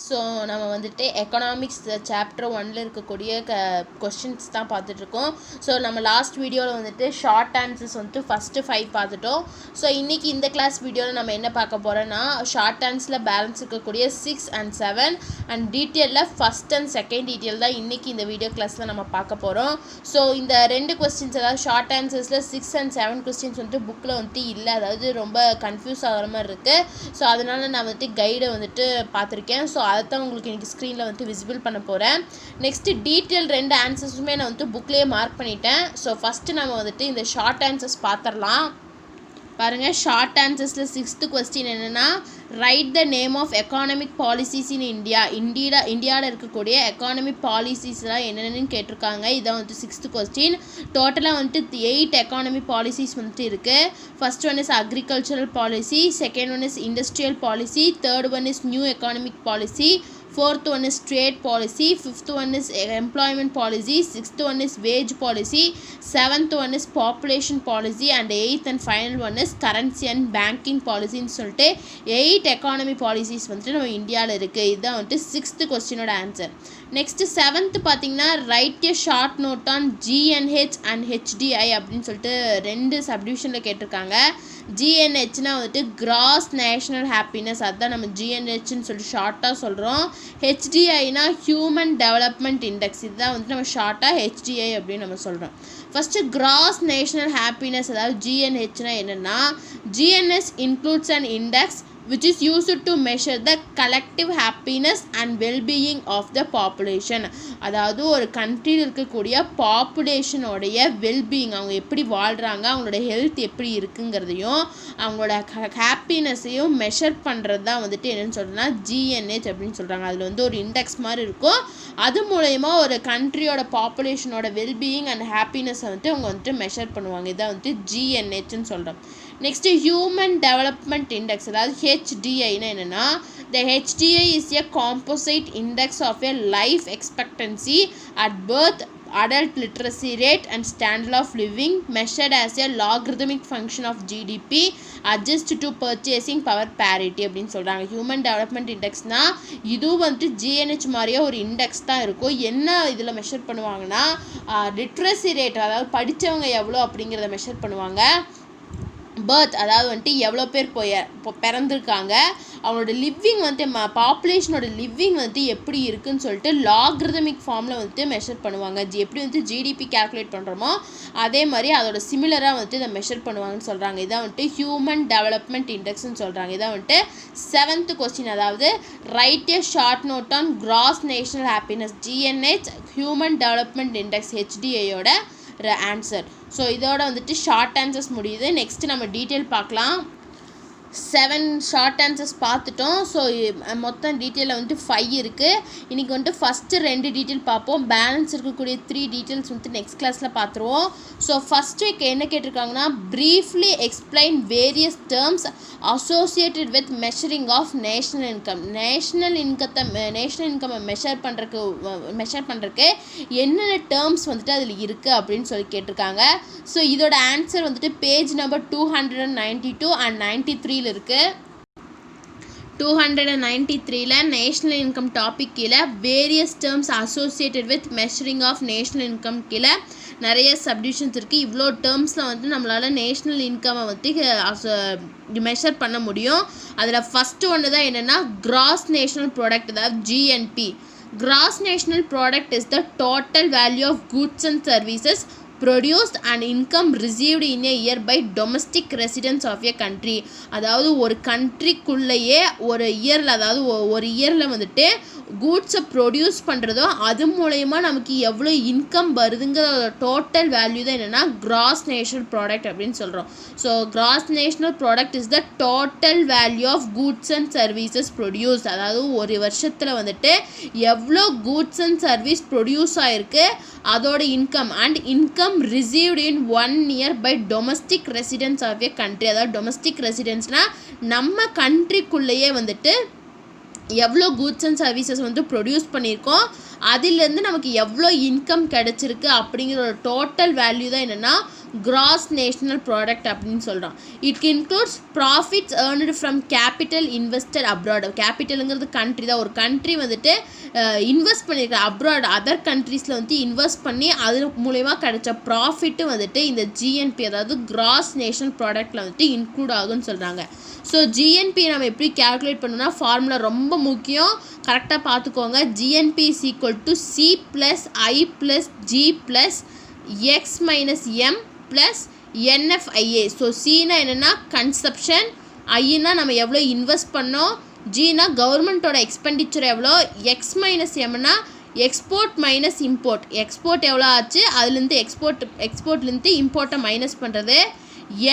So நம்ம வந்துட்டு economics chapter 1ல் இருக்கக்கூடிய கொஸ்டின்ஸ் தான் பார்த்துட்ருக்கோம். ஸோ நம்ம லாஸ்ட் வீடியோவில் வந்துட்டு ஷார்ட் ஆன்சர்ஸ் வந்துட்டு ஃபஸ்ட்டு 5 பார்த்துட்டோம். ஸோ இன்றைக்கி இந்த கிளாஸ் வீடியோவில் நம்ம என்ன பார்க்க போகிறோன்னா ஷார்ட் ஆன்ஸில் பேலன்ஸ் இருக்கக்கூடிய 6 and 7 அண்ட் டீட்டெயிலில் ஃபஸ்ட் அண்ட் செகண்ட் டீட்டெயில் தான் இன்றைக்கி இந்த வீடியோ கிளாஸில் நம்ம பார்க்க போகிறோம். ஸோ இந்த 2 கொஸ்டின்ஸ் அதாவது ஷார்ட் ஆன்சர்ஸில் 6 and 7 கொஸ்டின்ஸ் வந்துட்டு புக்கில் வந்துட்டு இல்லை, அதாவது ரொம்ப கன்ஃபியூஸ் ஆகிற மாதிரி இருக்குது. ஸோ அதனால் நான் வந்துட்டு கைடை வந்துட்டு பார்த்துருக்கேன். ஸோ அதை தான் உங்களுக்கு இன்றைக்கி ஸ்க்ரீனில் வந்துட்டு விசிபிள் பண்ண போகிறேன். நெக்ஸ்ட்டு டீட்டெயில் 2 ஆன்சர்ஸுமே நான் வந்துட்டு புக்லேயே மார்க் பண்ணிட்டேன். ஸோ ஃபஸ்ட்டு நம்ம வந்துட்டு இந்த ஷார்ட் ஆன்சர்ஸ் பார்த்துடலாம். பாருங்கள், ஷார்ட் ஆன்சர்ஸில் 6th கொஸ்டின் என்னென்னா write the name of economic policies in India. இந்தியாவில் இருக்கக்கூடிய எக்கானமிக் பாலிசிஸ்லாம் என்னென்னு கேட்டிருக்காங்க. இதான் வந்துட்டு 6th கொஸ்டின். டோட்டலாக வந்துட்டு 8 எக்கானமிக் பாலிசிஸ் வந்துட்டு இருக்குது. First one is agricultural policy, second one is industrial policy, third one is new economic policy, fourth one is trade policy, fifth one is employment policy, sixth one is wage policy, seventh one is population policy and eighth and final one is currency and banking policy ன்னு சொல்லிட்டு 8 economy policies வந்துட்டு நம்ம இந்தியாவில் இருக்குது. இதுதான் வந்துட்டு 6th கொஸ்டினோட answer. Next 7th பார்த்தீங்கன்னா write a short note on GNH and HDI அப்படின்னு சொல்லிட்டு 2 சப்டிவிஷனில் கேட்டிருக்காங்க. GNHனா வந்துட்டு கிராஸ் நேஷ்னல் ஹாப்பினஸ், அதுதான் நம்ம GNHன்னு சொல்லிட்டு ஷார்ட்டாக சொல்கிறோம். HDIனா ஹியூமன் டெவலப்மெண்ட் இண்டெக்ஸ், இதுதான் வந்துட்டு நம்ம ஷார்ட்டாக HDI அப்படின்னு நம்ம சொல்கிறோம். ஃபஸ்ட்டு கிராஸ் நேஷ்னல் ஹாப்பினஸ் அதாவது GNHனா என்னென்னா GNH includes an index which is used to measure the collective happiness and well-being of the population. அதாவது ஒரு கண்ட்ரியில் இருக்கக்கூடிய பாப்புலேஷனோடைய வெல்பீயிங், அவங்க எப்படி வாழ்கிறாங்க, அவங்களோட ஹெல்த் எப்படி இருக்குங்கிறதையும் அவங்களோட ஹாப்பினஸையும் மெஷர் பண்ணுறது தான் வந்துட்டு என்னென்னு சொல்கிறேன்னா GNH அப்படின்னு சொல்கிறாங்க. அதில் வந்து ஒரு இண்டெக்ஸ் மாதிரி இருக்கும். அது மூலயமா ஒரு கண்ட்ரியோட பாப்புலேஷனோட வெல்பீயிங் அண்ட் ஹாப்பினஸை வந்துட்டு அவங்க வந்துட்டு மெஷர் பண்ணுவாங்க. இதான் வந்துட்டு GNHன்னு சொல்கிறோம். நெக்ஸ்ட்டு ஹியூமன் டெவலப்மெண்ட் இண்டெக்ஸ் அதாவது HDIனா என்னென்னா the HDI is a composite index of a life expectancy at birth, adult literacy rate and standard of living measured as a logarithmic function of GDP adjust to purchasing power parity அப்படின்னு சொல்கிறாங்க. Human development இண்டெக்ஸ்னால் இதுவும் வந்துட்டு GNH மாதிரியே ஒரு index தான் இருக்கும். என்ன இதில் மெஷர் பண்ணுவாங்கன்னா லிட்ரஸி ரேட், அதாவது படித்தவங்க எவ்வளோ அப்படிங்கிறத மெஷர் பண்ணுவாங்க. பர்த் அதாவது வந்துட்டு எவ்வளோ பேர் பிறந்திருக்காங்க, அவங்களோட லிவிங் வந்துட்டு பாப்புலேஷனோட லிவிங் வந்துட்டு எப்படி இருக்குன்னு சொல்லிட்டு லாக்ரிதமிக் ஃபார்மில் வந்துட்டு மெஷர் பண்ணுவாங்க. எப்படி வந்துட்டு GDP கேல்குலேட் பண்ணுறோமோ அதே மாதிரி அதோட சிமிலராக வந்துட்டு இதை மெஷர் பண்ணுவாங்கன்னு சொல்கிறாங்க. இதான் வந்துட்டு ஹியூமன் டெவலப்மெண்ட் இண்டெக்ஸ்ன்னு சொல்கிறாங்க. இதான் வந்துட்டு 7th கொஸ்டின், அதாவது write a short note on gross national happiness GNH human development index HDIயோட ஆன்சர். ஸோ இதோட வந்துட்டு ஷார்ட் ஆன்சர்ஸ் முடியுது. நெக்ஸ்ட்டு நம்ம டீட்டெயில் பார்க்கலாம். 7 ஷார்ட் ஆன்சர்ஸ் பார்த்துட்டோம். ஸோ மொத்தம் டீட்டெயிலில் வந்துட்டு 5 இருக்குது. இன்றைக்கி வந்துட்டு ஃபஸ்ட்டு 2 டீட்டெயில் பார்ப்போம். பேலன்ஸ் இருக்கக்கூடிய 3 டீட்டெயில்ஸ் வந்துட்டு நெக்ஸ்ட் கிளாஸில் பார்த்துருவோம். ஸோ ஃபஸ்ட்டு என்ன கேட்டிருக்காங்கன்னா briefly explain various terms associated with measuring of national income. National இன்கம்மை மெஷர் பண்ணுறதுக்கு என்னென்ன டேர்ம்ஸ் வந்துட்டு அதில் இருக்குது அப்படின்னு சொல்லி கேட்டிருக்காங்க. ஸோ இதோட ஆன்சர் வந்துட்டு பேஜ் நம்பர் 292 and 93 இருக்குது. 293ல் நேஷ்னல் இன்கம் டாபிக் கீழே various terms associated with measuring of national income கீழே நிறைய சப்டிவிஷன்ஸ் இருக்குது. இவ்வளோ டேர்ம்ஸில் வந்து நம்மளால் நேஷ்னல் இன்கம்மை வந்து மெஷர் பண்ண முடியும். அதில் ஃபஸ்ட்டு ஒன்று தான் என்னென்னா கிராஸ் நேஷ்னல் ப்ராடக்ட் அதாவது GNP. Gross national product is the total value of goods and services produced and income received in a year by domestic residents of a country. அதாவது ஒரு கண்ட்ரிக்குள்ளேயே ஒரு இயரில், அதாவது ஒரு இயரில் வந்துட்டு கூட்ஸை ப்ரொடியூஸ் பண்ணுறதோ அது மூலயமா நமக்கு எவ்வளோ இன்கம் வருதுங்கிற டோட்டல் வேல்யூ தான் என்னென்னா கிராஸ் நேஷ்னல் ப்ராடக்ட் அப்படின்னு சொல்கிறோம். So gross national product is the total value of goods and services produce, அதாவது ஒரு வருஷத்தில் வந்துட்டு எவ்வளோ கூட்ஸ் அண்ட் சர்வீஸ் ப்ரொடியூஸ் ஆகிருக்கு அதோட income and income received in 1 year by domestic residents of a country. அதாவது டொமஸ்டிக் ரெசிடென்ட்ஸ்னால் நம்ம கண்ட்ரிக்குள்ளேயே வந்துட்டு எவ்வளோ கூட்ஸ் அண்ட் சர்வீசஸ் வந்து ப்ரொடியூஸ் பண்ணியிருக்கோம், அதிலேருந்து நமக்கு எவ்வளோ இன்கம் கிடச்சிருக்கு அப்படிங்கிற ஒரு டோட்டல் வேல்யூ தான் என்னென்னா கிராஸ் நேஷனல் ப்ராடக்ட் அப்படின்னு சொல்கிறோம். It includes profits earned from capital invested abroad. கேபிட்டலுங்கிறது கண்ட்ரி தான். ஒரு கண்ட்ரி வந்துட்டு இன்வெஸ்ட் பண்ணியிருக்க அப்ராட் அதர் கண்ட்ரீஸில் வந்து இன்வெஸ்ட் பண்ணி அது மூலயமா கிடைச்ச ப்ராஃபிட்டு வந்துட்டு இந்த ஜிஎன்பி அதாவது கிராஸ் நேஷனல் ப்ராடக்டில் வந்துட்டு இன்க்ளூட் ஆகுன்னு சொல்கிறாங்க. ஸோ ஜிஎன்பி நம்ம எப்படி கேல்குலேட் பண்ணணும்னா ஃபார்முலா ரொம்ப முக்கியம், கரெக்டாக பார்த்துக்கோங்க. GNP is equal to C plus I plus G plus X minus M plus NFIA. So சினா என்னென்னா கன்சப்ஷன், ஐனா நம்ம எவ்வளோ இன்வெஸ்ட் பண்ணோம், ஜினா கவர்மெண்ட்டோட எக்ஸ்பெண்டிச்சர் எவ்வளோ, எக்ஸ் மைனஸ் எம்னா எக்ஸ்போர்ட் மைனஸ் இம்போர்ட். எக்ஸ்போர்ட் எவ்வளோ ஆச்சு, அதுலேருந்து எக்ஸ்போர்ட்லேருந்து இம்போர்ட்டை மைனஸ் பண்ணுறது.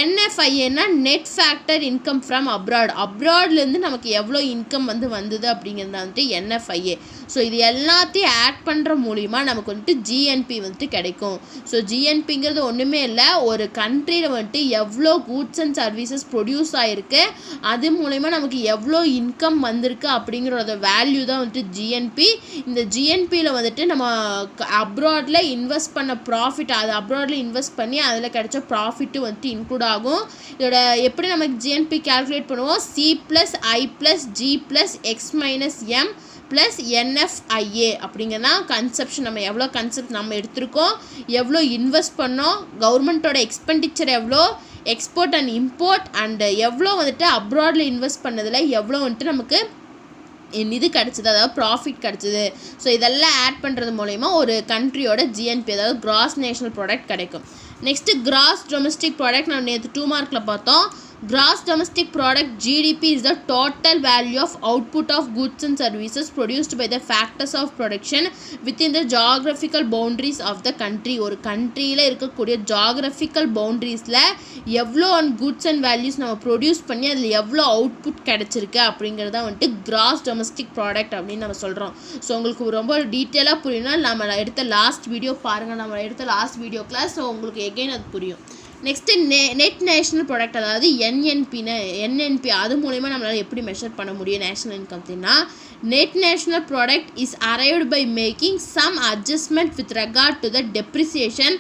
என்எஃப்ஐஏனா நெட் ஃபேக்டர் இன்கம் ஃப்ரம் அப்ராட்லேருந்து நமக்கு எவ்வளோ இன்கம் வந்தது அப்படிங்கிறது வந்துட்டு என்எஃப்ஐஏ. ஸோ இது எல்லாத்தையும் ஆட் பண்ணுற மூலிமா நமக்கு வந்துட்டு ஜிஎன்பி வந்துட்டு கிடைக்கும். ஸோ ஜிஎன்பிங்கிறது ஒன்றுமே இல்லை, ஒரு கண்ட்ரியில் வந்துட்டு எவ்வளோ கூட்ஸ் அண்ட் சர்வீசஸ் ப்ரொடியூஸ் ஆகிருக்கு, அது மூலிமா நமக்கு எவ்வளோ இன்கம் வந்திருக்கு அப்படிங்கிறத வேல்யூ தான் வந்துட்டு ஜிஎன்பி. இந்த ஜிஎன்பியில் வந்துட்டு நம்ம அப்ராடில் இன்வெஸ்ட் பண்ண ப்ராஃபிட், அது அப்ராடில் இன்வெஸ்ட் பண்ணி அதில் கிடைச்ச ப்ராஃபிட்டு வந்துட்டு இன்க்ளூட் ஆகும். இதோட எப்படி நமக்கு ஜிஎன்பி கால்குலேட் பண்ணுவோம், C plus I plus G plus X minus M plus NFIA அப்படிங்கன்னா கன்சப்ஷன், நம்ம எவ்வளோ கன்செப்ட் நம்ம எடுத்திருக்கோம், எவ்வளோ இன்வெஸ்ட் பண்ணோம், கவர்மெண்ட்டோட எக்ஸ்பெண்டிச்சர் எவ்வளோ, எக்ஸ்போர்ட் அண்ட் இம்போர்ட் அண்ட் எவ்வளோ வந்துட்டு அப்ராடில் இன்வெஸ்ட் பண்ணதில் எவ்வளோ வந்துட்டு நமக்கு இது கிடச்சிது, அதாவது ப்ராஃபிட் கிடச்சிது. ஸோ இதெல்லாம் ஆட் பண்ணுறது மூலயமா ஒரு கண்ட்ரியோட ஜிஎன்பி அதாவது கிராஸ் நேஷனல் ப்ராடக்ட் கிடைக்கும். நெக்ஸ்ட்டு கிராஸ் டொமஸ்டிக் ப்ராடக்ட் நம்ம நேற்று 2 மார்க்கில் பார்த்தோம். Gross domestic product GDP is the total value of output of goods and services produced by the factors of production within the geographical boundaries of the country. ஒரு கண்ட்ரியில் இருக்கக்கூடிய geographical பவுண்ட்ரிஸில் எவ்வளோ goods and values நம்ம produce பண்ணி அதில் எவ்வளோ output கிடச்சிருக்கு அப்படிங்கிறத வந்துட்டு கிராஸ் டொமஸ்டிக் ப்ராடக்ட் அப்படின்னு நம்ம சொல்கிறோம். ஸோ உங்களுக்கு ரொம்ப டீட்டெயிலாக புரியணும்னா நம்ம எடுத்த லாஸ்ட் வீடியோ பாருங்கள், நம்ம எடுத்த லாஸ்ட் வீடியோ கிளாஸ். ஸோ உங்களுக்கு எகெயின் அது புரியும். நெக்ஸ்ட்டு நெட் நேஷ்னல் ப்ராடக்ட் அதாவது என்என்பி அது மூலமா நம்மளால் எப்படி மெஷர் பண்ண முடியும் நேஷ்னல் இன்கம் அப்படின்னா, net national product is arrived by making some adjustment with regard to the depreciation.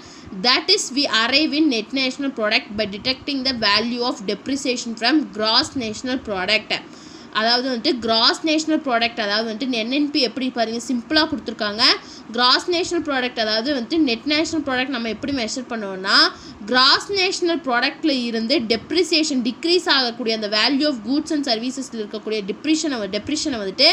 That is, we arrive in net national product by detecting the value of depreciation from gross national product. அதாவது வந்துட்டு cross national product அதாவது வந்துட்டு NNP எப்படி பாருங்கள் சிம்பிளாக கொடுத்துருக்காங்க. Cross national product அதாவது வந்துட்டு நெட் நேஷனல் ப்ராடக்ட் நம்ம எப்படி மெஷர் பண்ணுவோம்னா, கிராஸ் நேஷனல் ப்ராடக்டில் இருந்து டெப்ரிசியேஷன் டிக்ரீஸ் ஆகக்கூடிய அந்த வேல்யூ ஆஃப் கூட்ஸ் அண்ட் சர்வீசஸில் இருக்கக்கூடிய டெப்ரிஷனை வந்துட்டு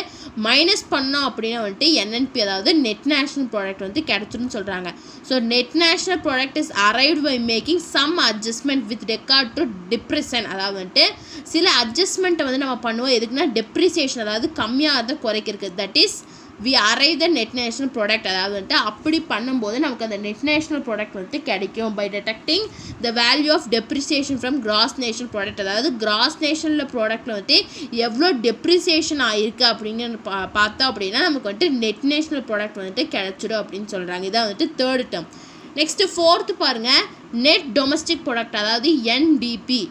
மைனஸ் பண்ணோம் அப்படின்னா வந்துட்டு என்என்பி அதாவது நெட் நேஷனல் ப்ராடக்ட் வந்து கிடைச்சிருன்னு சொல்கிறாங்க. So net national product is arrived by making some adjustment with regard to depression. அதாவது வந்துட்டு சில அட்ஜஸ்ட்மெண்ட்டை வந்து நம்ம பண்ணுவோம் எதுக்குன்னா டெப்ரிசியேஷன் அதாவது கம்மியாக குறைக்கிறதுக்கு. That is we arrive the net national product. அதாவது வந்துட்டு அப்படி பண்ணும்போது நமக்கு அந்த நெட் நேஷனல் ப்ராடக்ட் வந்துட்டு கிடைக்கும் by detecting the value of depreciation from gross national product. அதாவது கிராஸ் நேஷனல் ப்ராடக்ட்டில் வந்துட்டு எவ்வளோ டெப்ரிசியேஷன் ஆகிருக்கு அப்படிங்கிற பார்த்தோம் அப்படின்னா நமக்கு வந்துட்டு நெட் நேஷனல் ப்ராடக்ட் வந்துட்டு கிடைச்சிடும் அப்படின்னு சொல்கிறாங்க. இதான் வந்துட்டு தேர்ட் டேர்ம். நெக்ஸ்ட்டு ஃபோர்த்து பாருங்கள், நெட் டொமஸ்டிக் ப்ராடக்ட் அதாவது NDB.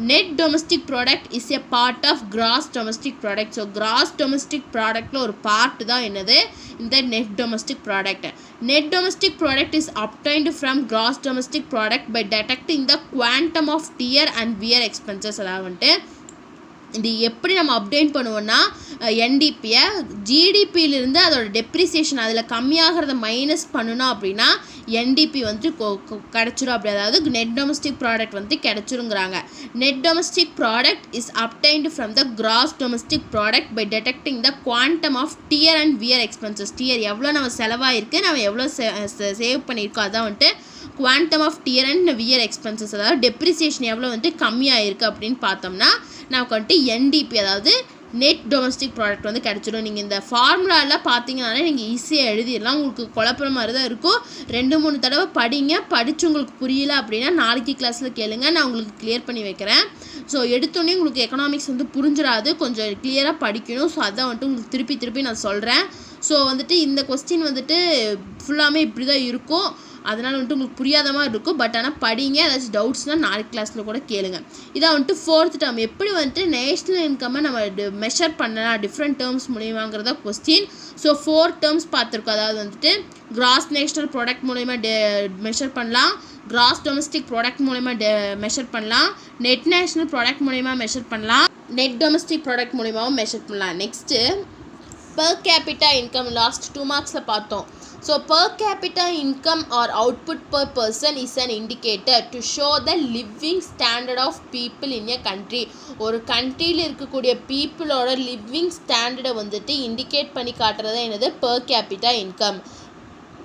Net domestic product is a part of gross domestic product. So gross domestic product ஒரு part தான் என்னது இந்த net domestic product. Net domestic product is obtained from gross domestic product by detecting the quantum of tear and wear expenses. அதாவது வந்துட்டு இது எப்படி நம்ம update பண்ணுவோம்னா என்டிபியை ஜிடிபியிலிருந்து அதோட டெப்ரிசியேஷன் அதில் கம்மியாகிறத மைனஸ் பண்ணணும் அப்படின்னா என்டிபி வந்து கிடச்சிரும். அப்படி அதாவது நெட் டொமஸ்டிக் ப்ராடக்ட் வந்து கிடச்சிருங்கிறாங்க. Net domestic product is obtained from the gross domestic product by detecting the quantum of tear and wear expenses. Tear எவ்வளோ நம்ம செலவாயிருக்கு, நம்ம எவ்வளோ சேவ் பண்ணியிருக்கோம், அதான் வந்துட்டு quantum of tear and wear expenses. அதாவது டெப்ரிசியேஷன் எவ்வளோ வந்துட்டு கம்மியாயிருக்கு அப்படின்னு பார்த்தோம்னா நமக்கு வந்துட்டு என்டிபி அதாவது நெட் டொமஸ்டிக் ப்ராடக்ட் வந்து கிடச்சிடும். நீங்கள் இந்த ஃபார்முலாலாம் பார்த்தீங்கன்னாலே நீங்கள் ஈஸியாக எழுதிடலாம். உங்களுக்கு குழப்பற மாதிரி தான் இருக்கும். 2-3 தடவை படிங்க. படித்து உங்களுக்கு புரியல அப்படின்னா நாளைக்கு கிளாஸில் கேளுங்க, நான் உங்களுக்கு கிளியர் பண்ணி வைக்கிறேன். ஸோ எடுத்தோடனே உங்களுக்கு எக்கனாமிக்ஸ் வந்து புரிஞ்சிடாது, கொஞ்சம் கிளியராக படிக்கணும். ஸோ அதான் வந்துட்டு உங்களுக்கு திருப்பி நான் சொல்கிறேன். ஸோ வந்துட்டு இந்த கொஸ்டின் வந்துட்டு ஃபுல்லாமே இப்படி தான் இருக்கும். அதனால் வந்துட்டு உங்களுக்கு புரியாத மாதிரி இருக்கும். பட் ஆனால் படிங்க, ஏதாச்சும் டவுட்ஸ்னால் நாளைக்கு கிளாஸில் கூட கேளுங்க. இதான் வந்துட்டு ஃபோர்த் டேர்ம். எப்படி வந்துட்டு நேஷ்னல் இன்கம்மை நம்ம மெஷர் பண்ணலாம் டிஃப்ரெண்ட் டேர்ம்ஸ் மூலியமாங்கிறத கொஸ்டின். ஸோ 4 டேர்ம்ஸ் பார்த்துருக்கோம். அதாவது வந்துட்டு கிராஸ் நேஷ்னல் ப்ராடக்ட் மூலயமா மெஷர் பண்ணலாம், கிராஸ் டொமஸ்டிக் ப்ராடக்ட் மூலமா மெஷர் பண்ணலாம், நெட் நேஷ்னல் ப்ராடக்ட் மூலமா மெஷர் பண்ணலாம், நெட் டொமஸ்டிக் ப்ராடக்ட் மூலமாவும் மெஷர் பண்ணலாம். Next per capita income last 2 மார்க்ஸில் பார்த்தோம். So per capita income or output per person is an indicator to show the living standard of people in a country. ஒரு கண்ட்ரியில் இருக்கக்கூடிய பீப்புளோட living ஸ்டாண்டர்டை வந்துட்டு indicate பண்ணி காட்டுறது என்னது per capita income.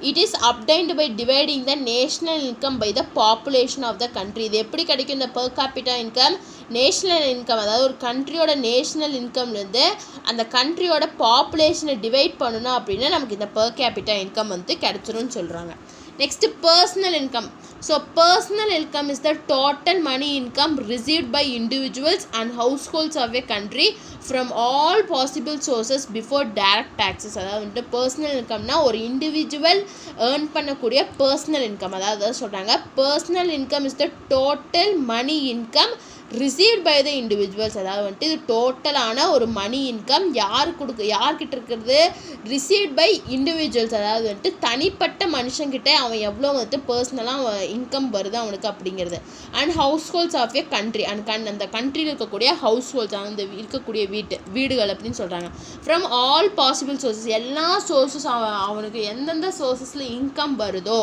It is obtained by dividing the national income by the population of the country. இது எப்படி கிடைக்கும் இந்த per capita income? National income, அதாவது ஒரு கண்ட்ரியோட நேஷ்னல் இன்கம்லேருந்து அந்த கண்ட்ரியோட பாப்புலேஷனை டிவைட் பண்ணணும் அப்படின்னா நமக்கு இந்த per capita income வந்து கிடச்சிரும்னு சொல்கிறாங்க. Next personal income. So personal income is the total money income received by individuals and households of a country from all possible sources before direct taxes. அதாவது வந்துட்டு பர்சனல் இன்கம்னா ஒரு இண்டிவிஜுவல் ஏர்ன் பண்ணக்கூடிய personal income. அதாவது சொல்கிறாங்க personal income is the total money income received by the individuals. அதாவது வந்துட்டு இது டோட்டலான ஒரு மணி இன்கம் யார்கிட்ட இருக்கிறது? Received by individuals. அதாவது வந்துட்டு தனிப்பட்ட மனுஷங்கிட்ட அவன் எவ்வளோ வந்துட்டு பர்சனலாக இன்கம் வருது அவனுக்கு அப்படிங்கிறது. And house holds of a country, அந்த கண்ட்ரியில் இருக்கக்கூடிய ஹவுஸ் ஹோல்ட்ஸ், அந்த இருக்கக்கூடிய வீடுகள் அப்படின்னு சொல்கிறாங்க. ஃப்ரம் ஆல் பாசிபிள் சோர்சஸ், எல்லா சோர்ஸஸ் அவனுக்கு எந்தெந்த சோர்ஸஸில் இன்கம் வருதோ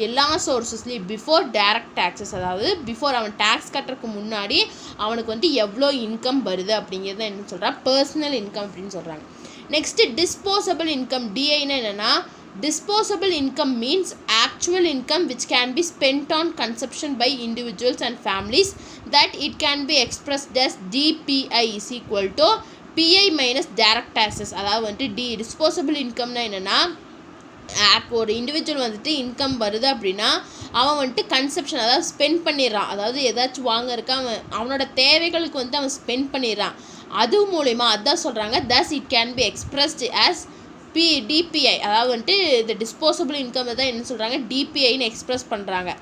எல்லா சோர்ஸஸ்லேயும் பிஃபோர் டைரக்ட் டேக்ஸஸ், அதாவது பிஃபோர் அவன் டேக்ஸ் கட்டுறதுக்கு முன்னாடி அவனுக்கு வந்து எவ்வளோ இன்கம் வருது அப்படிங்கிறத என்ன சொல்கிறான்? பர்சனல் இன்கம் அப்படின்னு சொல்கிறாங்க. Next disposable income. டிஐன்னா என்னென்னா disposable income means actual income which can be spent on consumption by individuals and families, that it can be expressed as DPI is equal to PI minus direct taxes. அதாவது வந்துட்டு disposable incomeனா என்னென்னா ஒரு individual வந்துட்டு income வருது அப்படின்னா அவன் வந்துட்டு consumption, அதாவது ஸ்பெண்ட் பண்ணிடுறான். அதாவது ஏதாச்சும் வாங்கறதுக்கு அவனோட தேவைகளுக்கு வந்து அவன் ஸ்பெண்ட் பண்ணிடுறான். அது மூலயமா அதான் சொல்கிறாங்க thus it can be expressed as DPI. அதாவது வந்துட்டு இந்த டிஸ்போசபிள் இன்கம் தான் என்ன சொல்கிறாங்க? டிபிஐன்னு எக்ஸ்ப்ரெஸ் பண்ணுறாங்க.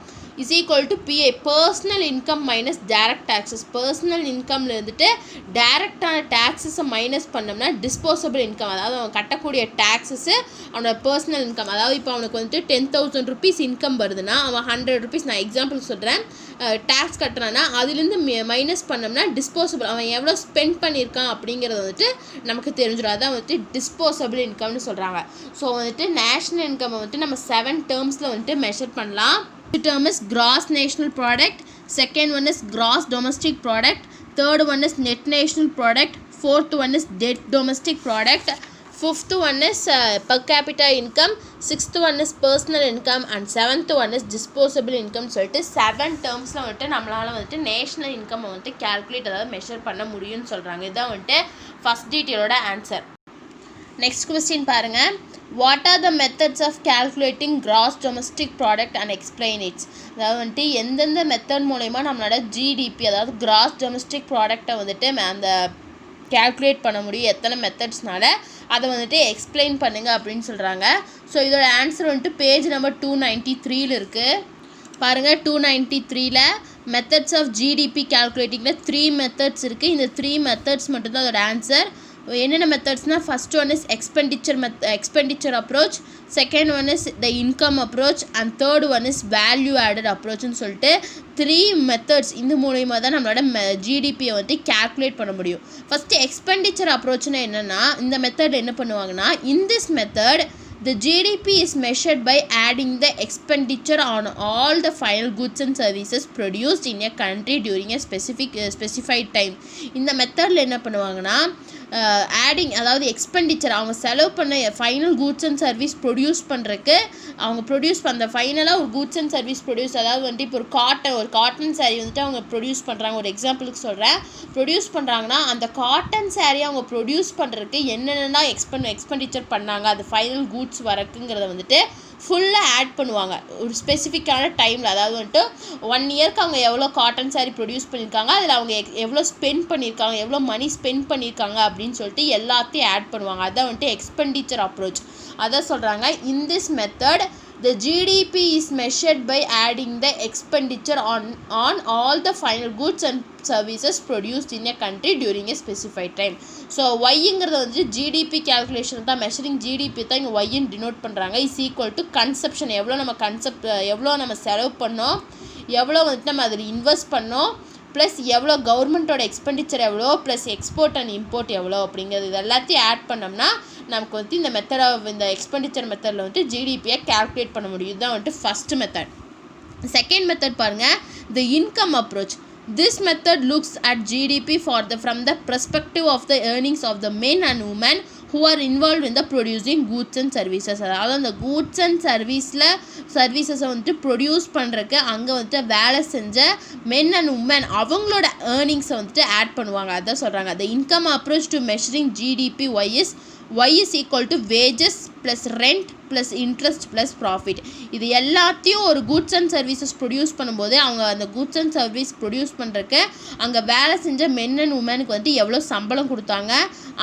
Is equal to PI personal income minus direct taxes. Personal இன்கமில் இருந்துட்டு டைரக்டான டேக்ஸஸை மைனஸ் பண்ணோம்னா டிஸ்போசபிள் இன்கம், அதாவது அவன் கட்டக்கூடிய டேக்ஸஸு அவனோட பர்சனல் இன்கம். அதாவது இப்போ அவனுக்கு வந்துட்டு 10,000 rupees இன்கம் வருதுன்னா அவன் 100 rupees, நான் எக்ஸாம்பிள் சொல்கிறேன், டேக்ஸ் கட்டுறான்னா அதுலேருந்து மைனஸ் பண்ணோம்னா டிஸ்போசபிள் அவன் எவ்வளோ ஸ்பெண்ட் பண்ணியிருக்கான் அப்படிங்கிறது வந்துட்டு நமக்கு தெரிஞ்சிடும். அதான் வந்துட்டு டிஸ்போசபிள் இன்கம்னு சொல்கிறாங்க. ஸோ வந்துட்டு நேஷ்னல் இன்கம் வந்துட்டு நம்ம 7 termஸில் வந்துட்டு மெஷர் பண்ணலாம். The term is gross national product, second one is gross domestic product, third one is net national product, fourth one is net domestic product, fifth one is per capita income, sixth one is personal income and seventh one is disposable income. சொல்லிட்டு 7 termஸில் வந்துட்டு நம்மளால் வந்துட்டு national income வந்துட்டு calculate, அதாவது measure பண்ண முடியும்னு சொல்கிறாங்க. இதுதான் வந்துட்டு ஃபஸ்ட் டீட்டெயிலோட ஆன்சர். நெக்ஸ்ட் கொஸ்டின் பாருங்கள். What are the methods of calculating gross domestic product and explain its. அதாவது வந்துட்டு எந்தெந்த மெத்தட் மூலயமா நம்மளோட ஜிடிபி, அதாவது கிராஸ் டொமஸ்டிக் ப்ராடக்டை வந்துட்டு அந்த கேல்குலேட் பண்ண முடியும், எத்தனை மெத்தட்ஸ்னால அதை வந்துட்டு எக்ஸ்பிளைன் பண்ணுங்கள் அப்படின்னு சொல்கிறாங்க. ஸோ இதோட ஆன்சர் வந்துட்டு பேஜ் நம்பர் 293 இருக்குது. பாருங்கள் 293 மெத்தட்ஸ் ஆஃப் ஜிடிபி கேல்குலேட்டிங்கில் 3 மெத்தட்ஸ் இருக்குது. இந்த 3 மெத்தட்ஸ் மட்டும்தான் அதோட ஆன்சர். என்னென்ன மெத்தட்ஸ்னால் first one is expenditure approach, second one is the income approach and third one is value added அப்ரோச்னு சொல்லிட்டு 3 மெத்தட்ஸ். இந்த மூலயமா தான் நம்மளோட ஜிடிபியை வந்து கேல்குலேட் பண்ண முடியும். ஃபஸ்ட்டு எக்ஸ்பெண்டிச்சர் அப்ரோச்னா என்னென்னா இந்த மெத்தட் என்ன பண்ணுவாங்கன்னா, in this method the GDP is measured by adding the expenditure on all the final goods and services produced in a country during a specified time. இந்த மெத்தடில் என்ன பண்ணுவாங்கன்னா ஆடிங், அதாவது எக்ஸ்பெண்டிச்சர் அவங்க செலவு பண்ண final goods and service produce பண்ணுறதுக்கு அவங்க ப்ரொடியூஸ் பண்ணுற ஃபைனலாக ஒரு கூட்ஸ் அண்ட் சர்வீஸ் ப்ரொடியூஸ், அதாவது வந்துட்டு இப்போ ஒரு காட்டன் சாரீ வந்துட்டு அவங்க ப்ரொடியூஸ் பண்ணுறாங்க. ஒரு எக்ஸாம்பிளுக்கு சொல்கிறேன், ப்ரொடியூஸ் பண்ணுறாங்கன்னா அந்த காட்டன் சாரீ அவங்க ப்ரொடியூஸ் பண்ணுறதுக்கு என்னென்னா எக்ஸ்பெண்டிச்சர் பண்ணாங்க அது ஃபைனல் கூட்ஸ் வரக்குங்கிறத வந்துட்டு ஃபுல்லாக ஆட் பண்ணுவாங்க ஒரு ஸ்பெசிஃபிக்கான டைமில். அதாவது வந்துட்டு 1 இயர்க்கு அவங்க எவ்வளோ காட்டன் சாரீ ப்ரொடியூஸ் பண்ணியிருக்காங்க, அதில் அவங்க எவ்வளோ ஸ்பெண்ட் பண்ணியிருக்காங்க, எவ்வளோ மணி ஸ்பெண்ட் பண்ணியிருக்காங்க அப்படின்னு சொல்லிட்டு எல்லாத்தையும் ஆட் பண்ணுவாங்க. அதான் வந்துட்டு எக்ஸ்பெண்டிச்சர் அப்ரோச். அதான் சொல்கிறாங்க, in this method the GDP is measured by adding the expenditure on all the final goods and services produced in a country during a specified time. So ஒய்ங்கிறது வந்து ஜிடிபி கேல்குலேஷன் தான், measuring GDP தான் இங்கே ஒய்ன்னு denote பண்ணுறாங்க. Is equal to consumption, எவ்வளோ நம்ம செலவு பண்ணோம், எவ்வளோ வந்துட்டு நம்ம அதில் இன்வெஸ்ட் பண்ணோம், ப்ளஸ் எவ்வளோ கவர்மெண்ட்டோட எக்ஸ்பெண்டிச்சர் எவ்வளோ, ப்ளஸ் எக்ஸ்போர்ட் அண்ட் இம்போர்ட் எவ்வளோ அப்படிங்கிறது இது எல்லாத்தையும் ஆட் பண்ணோம்னா நமக்கு வந்து இந்த இந்த எக்ஸ்பெண்டிச்சர் மெத்தடில் வந்துட்டு ஜிடிபியை கேல்குலேட் பண்ண முடியும். இதுதான் வந்துட்டு ஃபஸ்ட்டு மெத்தட். செகண்ட் மெத்தட் பாருங்கள், த income approach. This method looks at GDP from the perspective of the earnings of the men and women who are involved in the producing goods and services. அதாவது அந்த goods and சர்வீசஸை வந்துட்டு produce பண்ணுறக்கு அங்கே வந்துட்டு வேலை செஞ்ச men and woman அவங்களோட ஏர்னிங்ஸை வந்துட்டு ஆட் பண்ணுவாங்க. அதான் சொல்கிறாங்க. the income approach to measuring GDP y is equal to wages plus rent plus interest plus profit. இது எல்லாத்தையும் ஒரு கூட்ஸ் அண்ட் சர்வீசஸ் ப்ரொடியூஸ் பண்ணும்போது அவங்க அந்த கூட்ஸ் அண்ட் சர்வீஸ் ப்ரொடியூஸ் பண்ணுறக்கு அங்கே வேலை செஞ்ச மென் அண்ட் உமனுக்கு வந்துட்டு எவ்வளோ சம்பளம் கொடுத்தாங்க,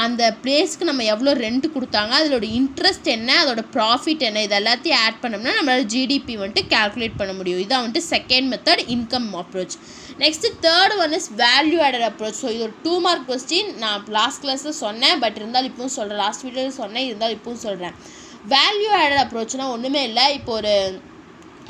அந்த பிளேஸ்க்கு நம்ம எவ்வளோ ரெண்ட் கொடுத்தாங்க, அதோட இன்ட்ரெஸ்ட் என்ன, அதோட ப்ராஃபிட் என்ன, இது எல்லாத்தையும் ஆட் பண்ணோம்னா நம்மளால் ஜிடிபி வந்துட்டு கேல்குலேட் பண்ண முடியும். இதான் வந்துட்டு second method, income approach. Next third one is value added approach. So இது ஒரு 2 மார்க் கொஸ்டின். நான் லாஸ்ட் கிளாஸில் சொன்னேன், பட் இருந்தாலும் இப்பவும் சொல்கிறேன், லாஸ்ட் வீடியோவில் சொன்னேன், இருந்தாலும் இப்பவும் சொல்கிறேன். வேல்யூ ஆடட் அப்ரோச்னால் ஒன்றுமே இல்லை. இப்போ ஒரு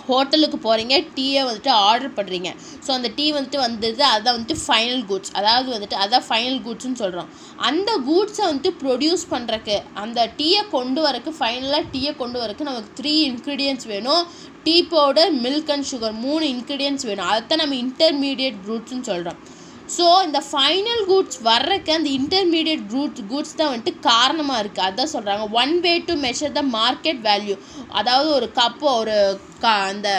ஹோட்டலுக்கு போகிறீங்க, டீயை வந்துட்டு ஆர்டர் பண்ணுறீங்க. ஸோ அந்த டீ வந்துட்டு வந்தது, அதான் வந்துட்டு ஃபைனல் கூட்ஸ், அதாவது வந்துட்டு அதான் ஃபைனல் கூட்ஸ்ன்னு சொல்கிறோம். அந்த கூட்ஸை வந்துட்டு ப்ரொடியூஸ் பண்ணுறக்கு, அந்த டீயை கொண்டு வரக்கு, ஃபைனலாக டீயை கொண்டு வரக்கு நமக்கு 3 இன்க்ரீடியன்ட்ஸ் வேணும். Tea powder, milk and sugar, 3 ingredients வேணும். அதைத்தான் நம்ம இன்டர்மீடியட் கூட்ஸ்ன்னு சொல்கிறோம். ஸோ இந்த ஃபைனல் கூட்ஸ் வர்றக்கு அந்த இன்டர்மீடியட் கூட்ஸ் தான் வந்துட்டு காரணமாக இருக்குது. அதுதான் சொல்கிறாங்க one way to measure the market value. அதாவது ஒரு கப்போ அந்த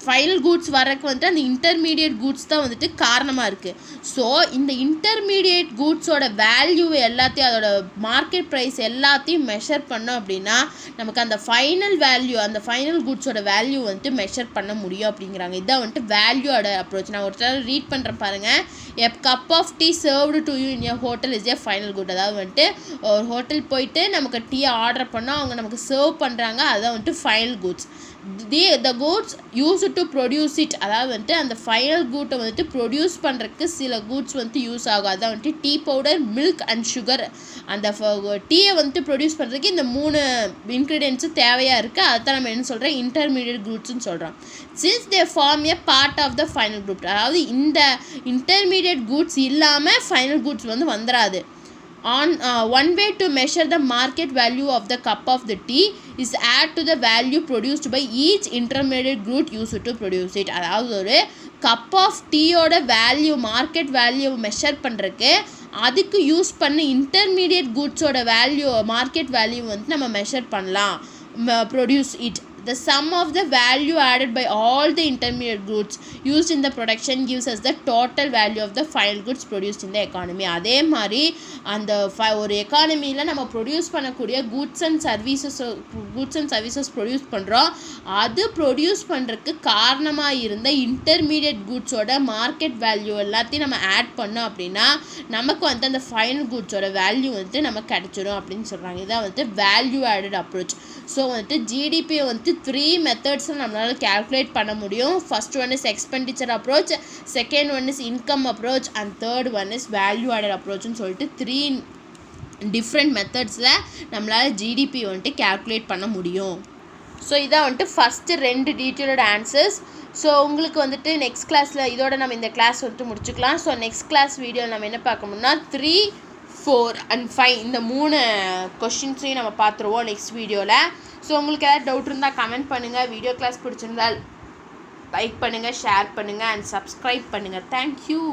ஃபைனல் கூட்ஸ் வர்றதுக்கு வந்துட்டு அந்த இன்டர்மீடியட் கூட்ஸ் தான் வந்துட்டு காரணமாக இருக்குது. ஸோ இந்த இன்டர்மீடியட் கூட்ஸோட வேல்யூ எல்லாத்தையும், அதோட மார்க்கெட் ப்ரைஸ் எல்லாத்தையும் மெஷர் பண்ணோம் அப்படின்னா நமக்கு அந்த ஃபைனல் வேல்யூ, அந்த ஃபைனல் கூட்ஸோட வேல்யூ வந்துட்டு மெஷர் பண்ண முடியும் அப்படிங்கிறாங்க. இதுதான் வந்துட்டு வேல்யூவோட அப்ரோச். நான் ஒரு தடவை ரீட் பண்ணுறேன் பாருங்கள். A cup of tea served to you in a hotel is a final good. அதாவது வந்துட்டு ஒரு ஹோட்டல் போயிட்டு நமக்கு டீயை ஆர்டர் பண்ணோம், அவங்க நமக்கு சர்வ் பண்ணுறாங்க, அதுதான் வந்துட்டு final goods. the goods used to produce it. அதாவது வந்துட்டு அந்த ஃபைனல் கூட்டை வந்துட்டு ப்ரொடியூஸ் பண்ணுறதுக்கு சில கூட்ஸ் வந்துட்டு யூஸ் ஆகும். அதான் வந்துட்டு tea powder, milk and sugar. அந்த டீயை வந்துட்டு ப்ரொடியூஸ் பண்ணுறதுக்கு இந்த 3 இன்க்ரீடியன்ட்ஸும் தேவையாக இருக்குது. அதுதான் நம்ம என்ன சொல்கிறோம், இன்டர்மீடியட் கூட்ஸ்ன்னு சொல்கிறோம். Since they form a part of the final good. அதாவது இந்த இன்டர்மீடியட் கூட்ஸ் இல்லாமல் ஃபைனல் கூட்ஸ் வந்துடாது. One way to measure the market value of the cup of the tea is add to the value produced by each intermediate good used to produce it. அதாவது ஒரு cup of டீயோட value, market value measure பண்ணுறதுக்கு அதுக்கு use பண்ண intermediate குட்ஸோட value, market value வந்து நம்ம measure பண்ணலாம். Produce it. The sum of the value added by all the intermediate goods used in the production gives us the total value of the final goods produced in the economy. அதே மாதிரி அந்த ஒரு எக்கானமியில் நம்ம produce பண்ணக்கூடிய goods and services produce பண்ணுறோம். அது produce பண்ணுறதுக்கு காரணமாக இருந்த இன்டர்மீடியட் கூட்ஸோட மார்க்கெட் வேல்யூ எல்லாத்தையும் நம்ம ஆட் பண்ணோம் அப்படின்னா நமக்கு வந்து அந்த ஃபைனல் கூட்ஸோட வேல்யூ வந்துட்டு நமக்கு கிடைச்சிடும் அப்படின்னு சொல்கிறாங்க. இதான் வந்துட்டு வேல்யூ ஆடட் அப்ரோச். ஸோ வந்துட்டு ஜிடிபியை வந்துட்டு 3 மெத்தட்ஸில் நம்மளால் கேல்குலேட் பண்ண முடியும். First one is expenditure approach, second one is income approach, and third one is value added அப்ரோச்னு சொல்லிட்டு 3 டிஃப்ரெண்ட் மெத்தட்ஸில் நம்மளால் ஜிடிபி வந்துட்டு கேல்குலேட் பண்ண முடியும். ஸோ இதான் வந்துட்டு ஃபஸ்ட்டு 2 டீட்டெயில்டு ஆன்சர்ஸ். ஸோ உங்களுக்கு வந்துட்டு நெக்ஸ்ட் கிளாஸில் இதோட நம்ம இந்த கிளாஸ் வந்துட்டு முடிச்சுக்கலாம். ஸோ நெக்ஸ்ட் கிளாஸ் வீடியோ நம்ம என்ன பார்க்கணும்னா 3, 4 and 5 இந்த 3 கொஷின்ஸையும் நம்ம பார்த்துருவோம் நெக்ஸ்ட் வீடியோவில். ஸோ உங்களுக்கு ஏதாவது டவுட் இருந்தால் கமெண்ட் பண்ணுங்கள். வீடியோ கிளாஸ் பிடிச்சிருந்தால் லைக் பண்ணுங்கள், ஷேர் பண்ணுங்கள் அண்ட் சப்ஸ்கிரைப் பண்ணுங்கள். தேங்க்யூ.